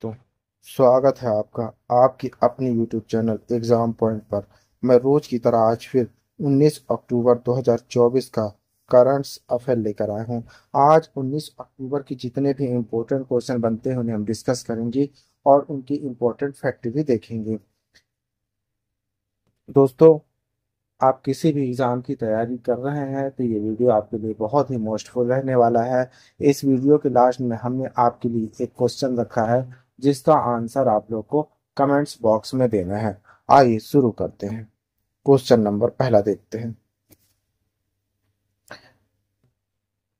तो स्वागत है आपका आपकी अपनी YouTube चैनल एग्जाम पॉइंट पर। मैं रोज की तरह आज फिर 19 अक्टूबर 2024 का करंट अफेयर लेकर आया हूँ। आज 19 अक्टूबर की जितने भी इम्पोर्टेंट क्वेश्चन बनते हैं उन्हें हम डिस्कस करेंगे और उनकी इम्पोर्टेंट फैक्ट भी देखेंगे। दोस्तों, आप किसी भी एग्जाम की तैयारी कर रहे हैं तो ये वीडियो आपके लिए बहुत ही मोस्टफुल रहने वाला है। इस वीडियो के लास्ट में हमने आपके लिए एक क्वेश्चन रखा है जिसका आंसर आप लोग को कमेंट्स बॉक्स में देना है। आइए शुरू करते हैं। क्वेश्चन नंबर पहला देखते हैं।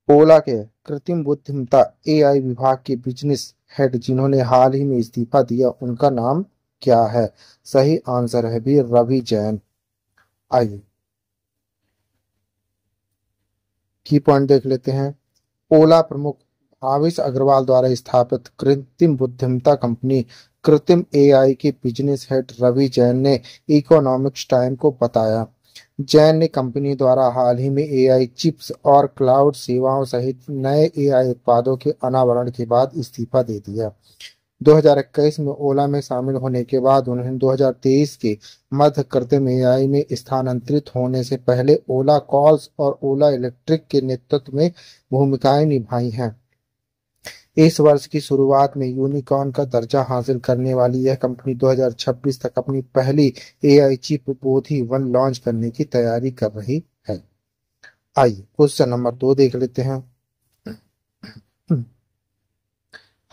ओला के कृत्रिम बुद्धिमत्ता एआई विभाग के बिजनेस हेड जिन्होंने हाल ही में इस्तीफा दिया उनका नाम क्या है? सही आंसर है भी रवि जैन। आइए की पॉइंट देख लेते हैं। ओला प्रमुख भाविश अग्रवाल द्वारा स्थापित कृत्रिम बुद्धिमत्ता कंपनी कृत्रिम एआई के बिजनेस हेड रवि जैन ने इकोनॉमिक्स टाइम को बताया। जैन ने कंपनी द्वारा हाल ही में एआई चिप्स और क्लाउड सेवाओं सहित नए एआई उत्पादों के अनावरण के बाद इस्तीफा दे दिया। 2021 में ओला में शामिल होने के बाद उन्होंने 2023 के मध्य कृत्रिम एआई में स्थानांतरित होने से पहले ओला कॉल्स और ओला इलेक्ट्रिक के नेतृत्व में भूमिकाएं निभाई हैं। इस वर्ष की शुरुआत में यूनिकॉर्न का दर्जा हासिल करने वाली यह कंपनी 2026 तक अपनी पहली एआई चिप बोधि वन लॉन्च करने की तैयारी कर रही है। आइए क्वेश्चन नंबर 2 देख लेते हैं।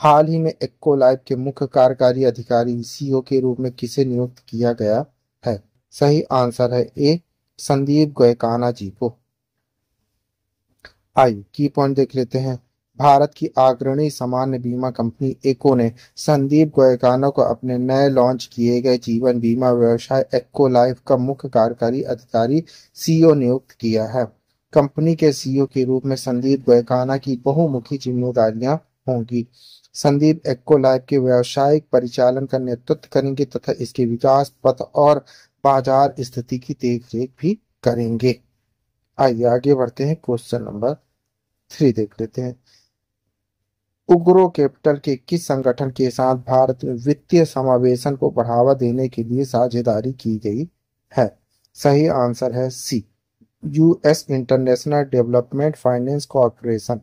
हाल ही में एक्को लाइफ के मुख्य कार्यकारी अधिकारी सीईओ के रूप में किसे नियुक्त किया गया है? सही आंसर है ए संदीप गोयकाना जी को। आइए की पॉइंट देख लेते हैं। भारत की अग्रणी सामान्य बीमा कंपनी एक्को ने संदीप गोयकाना को अपने नए लॉन्च किए गए जीवन बीमा व्यवसाय एक्को लाइफ का मुख्य कार्यकारी अधिकारी सीईओ नियुक्त किया है। कंपनी के सीईओ के रूप में संदीप गोयकाना की बहुमुखी जिम्मेदारियां होंगी। संदीप एक्को लाइफ के व्यावसायिक परिचालन का नेतृत्व करेंगे तथा इसके विकास पथ और बाजार स्थिति की देखरेख भी करेंगे। आइए आगे बढ़ते हैं। क्वेश्चन नंबर 3 देख लेते हैं। उग्रो कैपिटल के किस संगठन के साथ भारत में वित्तीय समावेशन को बढ़ावा देने के लिए साझेदारी की गई है? सही आंसर है C US international development finance corporation.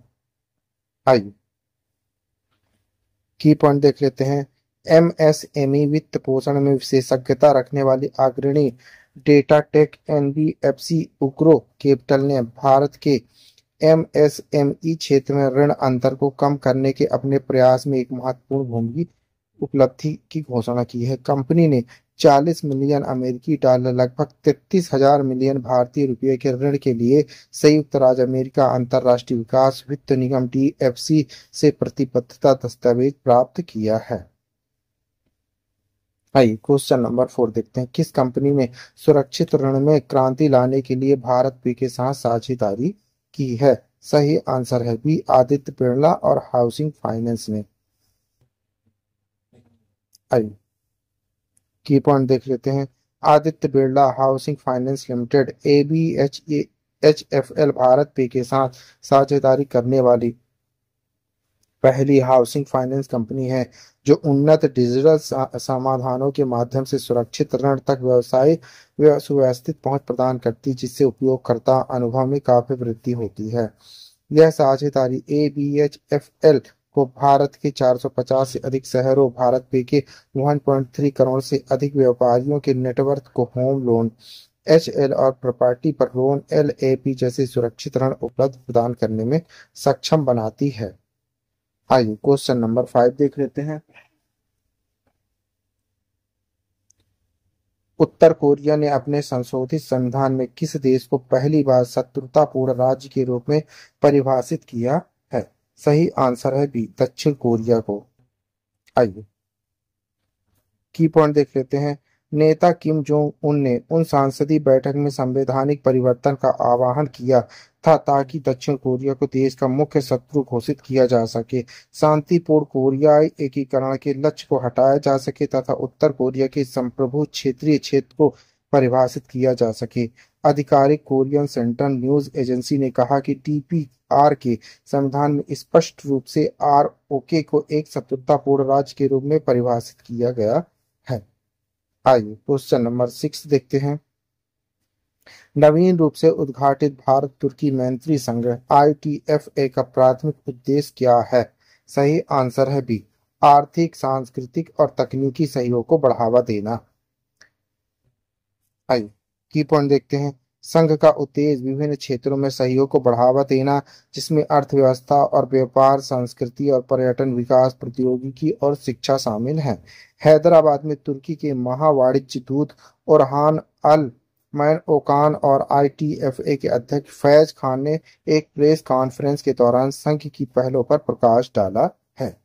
आइए की पॉइंट देख लेते हैं। एमएसएमई वित्त पोषण में विशेषज्ञता रखने वाली अग्रणी डेटा टेक एनबीएफसी उग्रो कैपिटल ने भारत के एमएसएमई क्षेत्र में ऋण अंतर को कम करने के अपने प्रयास में एक महत्वपूर्ण भूमि उपलब्धि की घोषणा की है। कंपनी ने 40 मिलियन अमेरिकी डॉलर लगभग 33,000 मिलियन भारतीय रुपये के ऋण के लिए संयुक्त राज्य अमेरिका अंतर्राष्ट्रीय विकास वित्त निगम डीएफसी से प्रतिबद्धता दस्तावेज प्राप्त किया है। आइए क्वेश्चन नंबर 4 देखते हैं। किस कंपनी ने सुरक्षित ऋण में क्रांति लाने के लिए भारत पे के साथ साझेदारी की है? सही आंसर है बी आदित्य बिरला और हाउसिंग फाइनेंस ने। आइए की पॉइंट देख लेते हैं। Aditya Birla housing finance limited ABHFL BharatPe के साथ साझेदारी करने वाली पहली हाउसिंग फाइनेंस कंपनी है जो उन्नत डिजिटल समाधानों के माध्यम से सुरक्षित ऋण तक व्यवसाय सुव्यवस्थित पहुंच प्रदान करती जिससे उपयोगकर्ता अनुभव में काफी वृद्धि होती है। यह साझेदारी एबीएचएफएल को भारत के 450 से अधिक शहरों भारत पे के 1.3 करोड़ से अधिक व्यापारियों के नेटवर्क को होम लोन एचएल और प्रॉपर्टी पर लोन एलएपी जैसे सुरक्षित ऋण उपलब्ध प्रदान करने में सक्षम बनाती है। आइए क्वेश्चन नंबर 5 देख लेते हैं। उत्तर कोरिया ने अपने संशोधित संविधान में किस देश को पहली बार शत्रुतापूर्ण राज्य के रूप में परिभाषित किया है? सही आंसर है बी दक्षिण कोरिया को। आइए की पॉइंट देख लेते हैं। नेता किम जोंग उन ने उन सांसदीय बैठक में संवैधानिक परिवर्तन का आह्वान किया था ताकि दक्षिण कोरिया को देश का मुख्य शत्रु घोषित किया जा सके, शांतिपूर्ण कोरियाई एकीकरण के लक्ष्य को हटाया जा सके तथा उत्तर कोरिया के संप्रभु क्षेत्रीय क्षेत्र को परिभाषित किया जा सके। आधिकारिक कोरियन सेंट्रल न्यूज एजेंसी ने कहा कि टीपीआर के संविधान में स्पष्ट रूप से आरओके को एक शत्रुतापूर्ण राज्य के रूप में परिभाषित किया गया है। आइए क्वेश्चन नंबर 6 देखते हैं। नवीन रूप से उद्घाटित भारत तुर्की मैत्री संघ ITFA का प्राथमिक उद्देश्य क्या है? सही आंसर है बी, आर्थिक, सांस्कृतिक और तकनीकी सहयोग को बढ़ावा देना। आइए की पॉइंट देखते हैं। संघ का उद्देश्य विभिन्न क्षेत्रों में सहयोग को बढ़ावा देना, जिसमें अर्थव्यवस्था और व्यापार, संस्कृति और पर्यटन विकास, प्रौद्योगिकी और शिक्षा शामिल है। हैदराबाद में तुर्की के महावाणिज्य दूत ओरहान अल मैन ओकान और ITFA के अध्यक्ष फैज खान ने एक प्रेस कॉन्फ्रेंस के दौरान संघ की पहलों पर प्रकाश डाला है।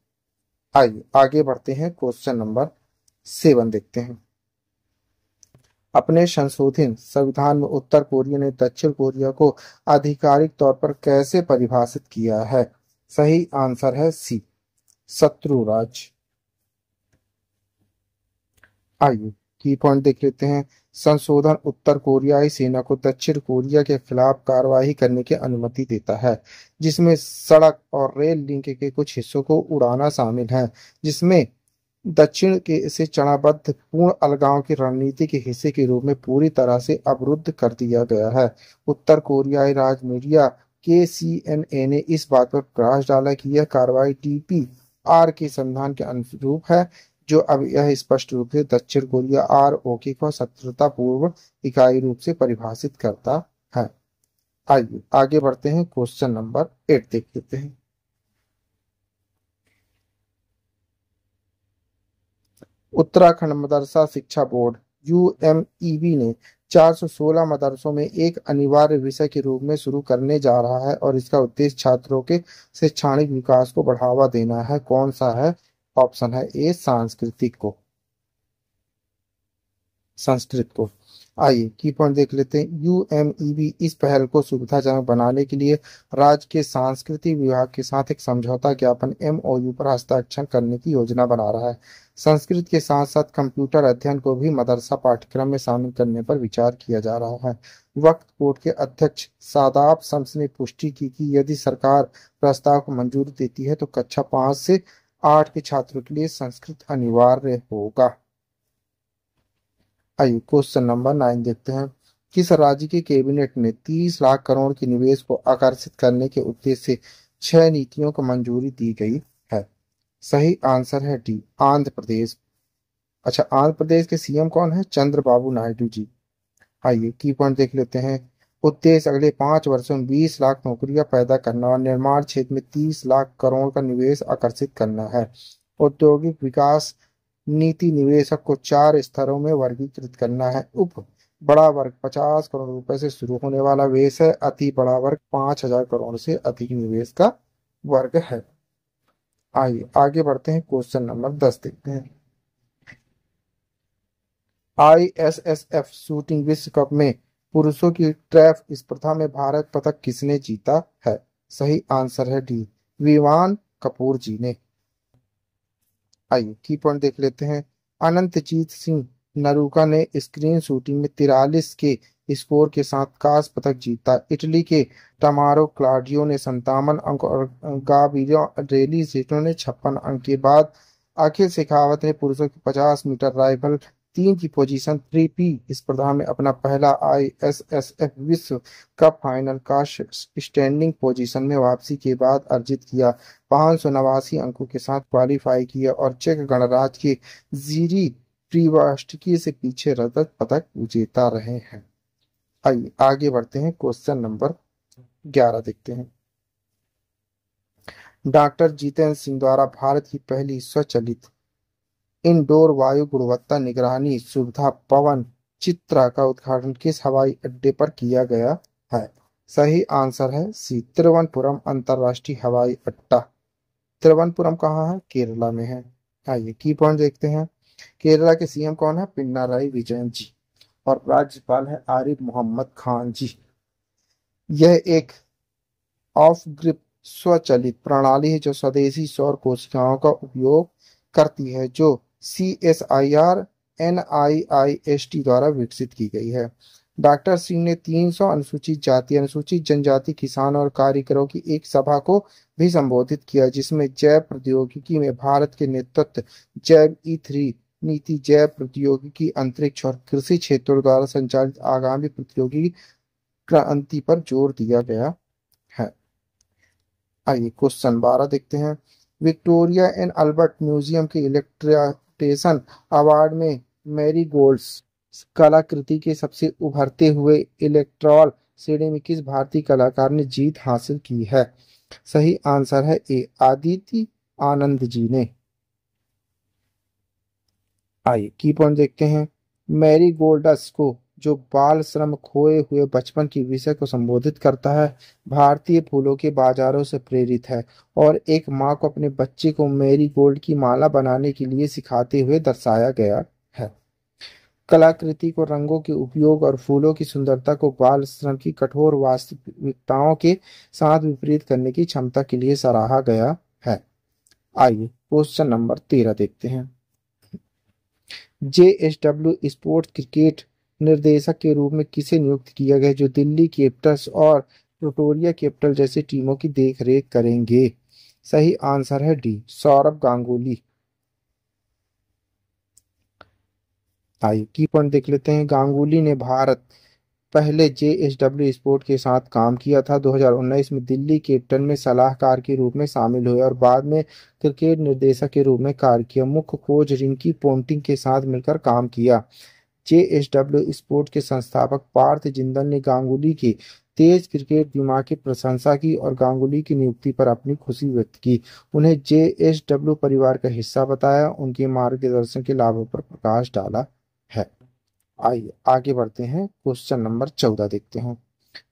आइए आगे बढ़ते हैं, क्वेश्चन नंबर 7 देखते हैं। अपने संशोधित संविधान में उत्तर कोरिया ने दक्षिण कोरिया को आधिकारिक तौर पर कैसे परिभाषित किया है? सही आंसर है सी, शत्रु राज्य। आइए की पॉइंट देख लेते हैं। संशोधन उत्तर कोरियाई सेना को दक्षिण कोरिया के खिलाफ कार्रवाई करने की अनुमति देता है, जिसमें सड़क और रेल लिंक के कुछ हिस्सों को उड़ाना शामिल है, जिसमें दक्षिण के से चरणबद्ध पूर्ण अलगाव की रणनीति के हिस्से के रूप में पूरी तरह से अवरुद्ध कर दिया गया है। उत्तर कोरियाई राज्य मीडिया KCNA ने इस बात पर प्रकाश डाला कि यह कार्रवाई TPR के संविधान के अनुरूप है, जो अब यह स्पष्ट रूप से दक्षिण कोरिया ROK को शत्रुतापूर्ण इकाई रूप से परिभाषित करता है। आइए आगे बढ़ते हैं, क्वेश्चन नंबर 8 देख लेते हैं। उत्तराखंड मदरसा शिक्षा बोर्ड UMEB ने 416 मदरसों में एक अनिवार्य विषय के रूप में शुरू करने जा रहा है और इसका उद्देश्य छात्रों के शैक्षणिक विकास को बढ़ावा देना है। कौन सा है? ऑप्शन है ए, संस्कृत को। आइए की पॉइंट देख लेते हैं। UMEB इस पहल को सुविधाजनक बनाने के लिए राज्य के सांस्कृतिक विभाग के साथ एक समझौता ज्ञापन MOU पर हस्ताक्षर करने की योजना बना रहा है। संस्कृत के साथ साथ कंप्यूटर अध्ययन को भी मदरसा पाठ्यक्रम में शामिल करने पर विचार किया जा रहा है। वक्फ बोर्ड के अध्यक्ष शादाब शम्स ने पुष्टि की कि यदि सरकार प्रस्ताव को मंजूरी देती है तो कक्षा 5 से 8 के छात्रों के लिए संस्कृत अनिवार्य होगा। आइए क्वेश्चन नंबर 9 देखते हैं। किस राज्य की कैबिनेट ने 30 लाख करोड़ के निवेश को आकर्षित करने के उद्देश्य से 6 नीतियों को मंजूरी दी गई है? सही आंसर है डी, आंध्र प्रदेश। अच्छा, आंध्र प्रदेश के CM कौन है? चंद्रबाबू नायडू जी। आइए की पॉइंट देख लेते हैं। उद्देश्य अगले 5 वर्षों में 20 लाख नौकरियां पैदा करना और निर्माण क्षेत्र में 30 लाख करोड़ का निवेश आकर्षित करना है। औद्योगिक विकास नीति निवेशक को 4 स्तरों में वर्गीकृत करना है। उप बड़ा वर्ग 50 करोड़ रुपए से शुरू होने वाला निवेश है। अति बड़ा वर्ग 5,000 करोड़ से अधिक निवेश का वर्ग है। आइए आगे बढ़ते हैं, क्वेश्चन नंबर 10 देखते हैं। ISSF शूटिंग विश्व कप में पुरुषों की ट्रैप स्पर्धा में भारत पदक किसने जीता है? सही आंसर है डी, विवान कपूर जी ने। आइए की पॉइंट देख लेते हैं। अनंतजीत सिंह नरूका ने स्क्रीन शूटिंग में 43 के स्कोर के साथ कांस्य पदक जीता। इटली के टमारो क्लाडियो ने 57 अंक और गाबिरियो रेली ने 56 अंक के बाद अखिल शेखावत ने पुरुषों की 50 मीटर राइफल 3 की पोजीशन 3P स्पर्धा में अपना पहला ISSF विश्व कप फाइनल का स्टैंडिंग पोजीशन में वापसी के बाद अर्जित किया। 589 अंकों के साथ क्वालिफाई किया और चेक गणराज्य के जीरी प्रिवास्टकी से पीछे रजत पदक विजेता रहे हैं। आइए आगे बढ़ते हैं, क्वेश्चन नंबर 11 देखते हैं। डॉक्टर जितेंद्र सिंह द्वारा भारत की पहली स्वचालित इंडोर वायु गुणवत्ता निगरानी सुविधा पवन चित्रा का उद्घाटन किस हवाई अड्डे पर किया गया है? सही आंसर है सी, तिरुवनंतपुरम अंतरराष्ट्रीय हवाई अड्डा। तिरुवनंतपुरम कहाँ है? केरला में है। आइए की पॉइंट देखते हैं। केरला के CM कौन है? पिनाराई विजयन जी और राज्यपाल है आरिफ मोहम्मद खान जी। यह एक ऑफ ग्रिड स्वचालित प्रणाली है जो स्वदेशी सौर कोशिकाओं का उपयोग करती है, जो CSIR NIIST द्वारा विकसित की गई है। डॉक्टर सिंह ने 300 अनुसूचित जाति, अनुसूचित जनजाति, किसान और कारीगरों की एक सभा को भी संबोधित किया, जिसमें जैव प्रौद्योगिकी में भारत के नेतृत्व, जैव E3 नीति, जैव प्रौद्योगिकी, अंतरिक्ष और कृषि क्षेत्रों द्वारा संचालित आगामी प्रौद्योगिकी क्रांति पर जोर दिया गया है। आइए क्वेश्चन 12 देखते हैं। विक्टोरिया एंड अल्बर्ट म्यूजियम के इलेक्ट्रेशन अवार्ड में मैरीगोल्ड्स कलाकृति के सबसे उभरते हुए इलेक्ट्रॉल श्रेणी में किस भारतीय कलाकार ने जीत हासिल की है? सही आंसर है ए, आदित्य आनंद जी ने। आइए की पॉइंट देखते हैं। मैरीगोल्ड्स को, जो बाल श्रम, खोए हुए बचपन के विषय को संबोधित करता है, भारतीय फूलों के बाजारों से प्रेरित है और एक माँ को अपने बच्चे को मैरीगोल्ड की माला बनाने के लिए सिखाते हुए दर्शाया गया है। कलाकृति को रंगों के उपयोग और फूलों की सुंदरता को बाल श्रम की कठोर वास्तविकताओं के साथ विपरीत करने की क्षमता के लिए सराहा गया है। आइए क्वेश्चन नंबर 13 देखते हैं। JSW स्पोर्ट्स क्रिकेट निर्देशक के रूप में किसे नियुक्त किया गया, जो दिल्ली कैपिटल्स और प्रिटोरिया कैपिटल जैसी टीमों की देखरेख करेंगे? सही आंसर है डी, सौरभ गांगुली। आइए की पॉइंट देख लेते हैं। गांगुली ने भारत पहले JSW स्पोर्ट के साथ काम किया था। 2019 में दिल्ली कैपिटल में सलाहकार के रूप में शामिल हुए और बाद में क्रिकेट निर्देशक के रूप में कार्य किया। मुख्य कोच रिंकी पोंटिंग के साथ मिलकर काम किया। JSW स्पोर्ट के संस्थापक पार्थ जिंदल ने गांगुली के तेज क्रिकेट दिमाग की प्रशंसा की और गांगुली की नियुक्ति पर अपनी खुशी व्यक्त की। उन्हें JSW परिवार का हिस्सा बताया, उनके मार्गदर्शन के लाभों पर प्रकाश डाला है। आइए आगे बढ़ते हैं। क्वेश्चन नंबर 14 देखते हैं।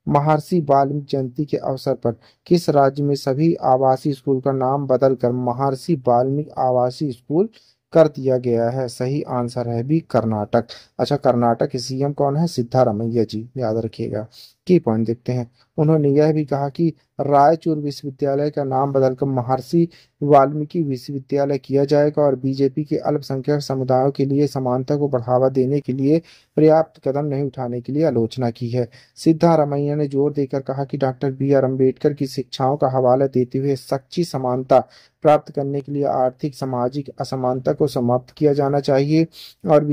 महर्षि वाल्मीकि जयंती के अवसर पर किस राज्य में सभी आवासीय स्कूल का नाम बदलकर महर्षि वाल्मीकि आवासीय स्कूल कर दिया गया है? सही आंसर है बी, कर्नाटक। अच्छा, कर्नाटक के CM कौन है? सिद्धारमैया जी, याद रखिएगा। की पॉइंट देखते हैं। उन्होंने यह भी कहा कि रायचूर विश्वविद्यालय का नाम बदलकर महर्षि वाल्मीकि विश्वविद्यालय किया जाएगा और बीजेपी के अल्पसंख्यक समुदायों के लिए समानता को बढ़ावा देने के लिए पर्याप्त कदम नहीं उठाने के लिए आलोचना की है। सिद्धारमैया ने जोर देकर कहा कि डॉक्टर BR अम्बेडकर की शिक्षाओं का हवाला देते हुए सच्ची समानता प्राप्त करने के लिए आर्थिक सामाजिक असमानता को समाप्त किया जाना चाहिए और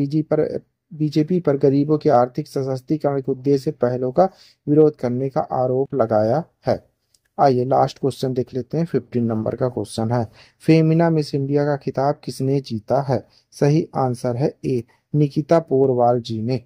बीजेपी पर गरीबों के आर्थिक सशक्तिकरण के उद्देश्य पहलों का विरोध करने का आरोप लगाया है। आइए लास्ट क्वेश्चन देख लेते हैं। 15 नंबर का क्वेश्चन है। फेमिना मिस इंडिया का खिताब किसने जीता है? सही आंसर है ए, निकिता पोरवाल जी ने।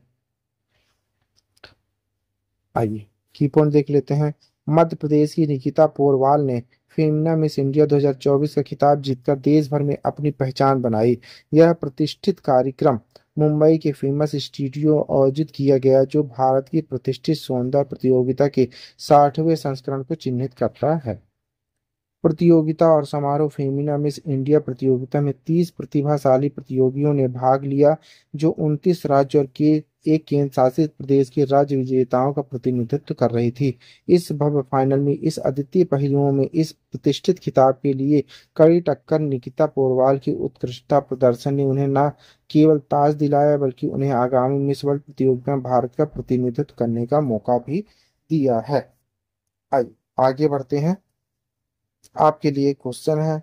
आइए की पॉइंट देख लेते हैं। मध्य प्रदेश की निकिता पोरवाल ने फेमिना मिस इंडिया 2024 का खिताब जीतकर देश भर में अपनी पहचान बनाई। यह प्रतिष्ठित कार्यक्रम मुंबई के फेमस स्टूडियो आयोजित किया गया, जो भारत की प्रतिष्ठित सौंदर्य प्रतियोगिता के 60वें संस्करण को चिन्हित करता है। प्रतियोगिता और समारोह फेमिना मिस इंडिया प्रतियोगिता में 30 प्रतिभाशाली प्रतियोगियों ने भाग लिया, जो 29 राज्य और के एक केंद्र शासित प्रदेश के राज्य विजेताओं का प्रतिनिधित्व कर रही थी। इस भव्य फाइनल में इस अद्वितीय पहलुओं में इस प्रतिष्ठित खिताब के लिए कड़ी टक्कर निकिता पोरवाल की उत्कृष्टता प्रदर्शन ने उन्हें न केवल ताज दिलाया, बल्कि उन्हें आगामी मिस वर्ल्ड प्रतियोगिता में भारत का प्रतिनिधित्व करने का मौका भी दिया है। आइए आगे बढ़ते हैं। आपके लिए क्वेश्चन है,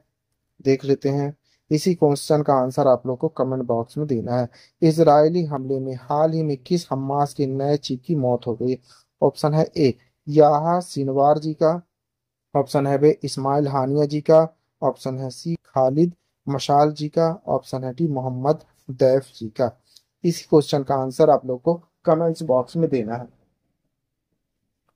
देख लेते हैं। इसी क्वेश्चन का आंसर आप लोग को कमेंट बॉक्स में देना है। इजरायली हमले में हाल ही में किस हमास के नए चीफ की मौत हो गई? ऑप्शन है ए, याहा सिनवार जी का। ऑप्शन है बी, इस्माइल हानिया जी का। ऑप्शन है सी, खालिद मशाल जी का। ऑप्शन है डी, मोहम्मद दैफ जी का। इसी क्वेश्चन का आंसर आप लोग को कमेंट्स बॉक्स में देना है।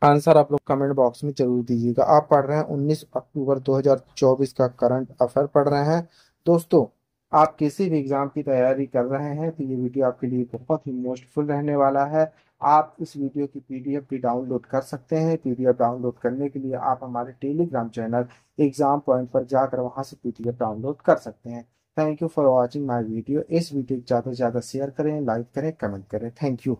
आंसर आप लोग कमेंट बॉक्स में जरूर दीजिएगा। आप पढ़ रहे हैं 19 अक्टूबर 2024 का करंट अफेयर पढ़ रहे हैं। दोस्तों, आप किसी भी एग्जाम की तैयारी कर रहे हैं तो ये वीडियो आपके लिए बहुत ही मोस्टफुल रहने वाला है। आप इस वीडियो की PDF भी डाउनलोड कर सकते हैं। PDF डाउनलोड करने के लिए आप हमारे टेलीग्राम चैनल एग्जाम पॉइंट पर जाकर वहां से PDF डाउनलोड कर सकते हैं। Thank you for watching my video. इस वीडियो को ज़्यादा से ज़्यादा शेयर करें, लाइक करें, कमेंट करें। Thank you.